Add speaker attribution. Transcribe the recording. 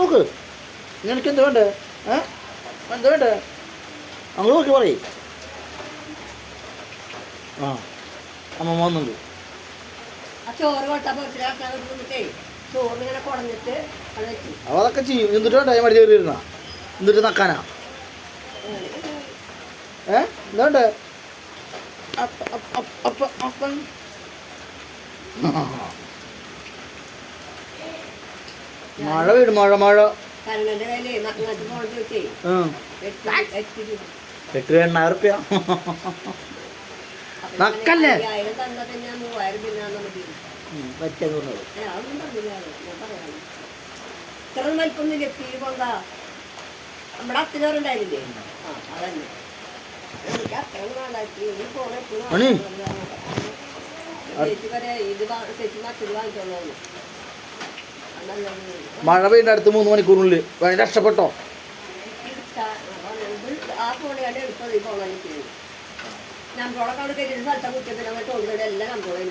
Speaker 1: നോക്ക്. നിനക്ക് എന്താ വേണ്ടേ? എന്താ വേണ്ടേ? അങ്ങ് നോക്കി പറയേ. ആ അമ്മ വന്നുണ്ട്. അവ അതൊക്കെ ചെയ്യും. എന്നിട്ട് വേണ്ട മടി കയറി ഇരുന്ന എന്നിട്ട് നക്കാനാ. എന്താ വേണ്ടേ? അപ്പം മഴ വീട് മഴ മഴ 8,000 നക്കല്ലേ പറ്റുന്നത്.
Speaker 2: ഇത്ര വലിപ്പൊന്നും കൊണ്ടാ നമ്മുടെ അച്ഛനവരുണ്ടായില്ലേ? അതന്നെ എനിക്ക് അത്ര നാളാക്കി ഈ ഫോണ് എപ്പോഴും ചേച്ചി പറയാ ഇത് ചേച്ചി മറ്റൊരു വാങ്ങിച്ചോളൂ.
Speaker 1: മഴ പെയ്യുന്ന അടുത്ത് 3 മണിക്കൂറിനുള്ളിൽ രക്ഷപ്പെട്ടോ.
Speaker 2: ആ ഫോണ് കണ്ട് എടുത്തത് ഈ ഫോണാണ് നമ്പറോടൊക്കെ അവിടെ കയറ്റിയ സ്ഥലത്തെ കുറ്റത്തിന് അങ്ങോട്ട് ഓടുന്നത് എല്ലാം നമ്പറോടെ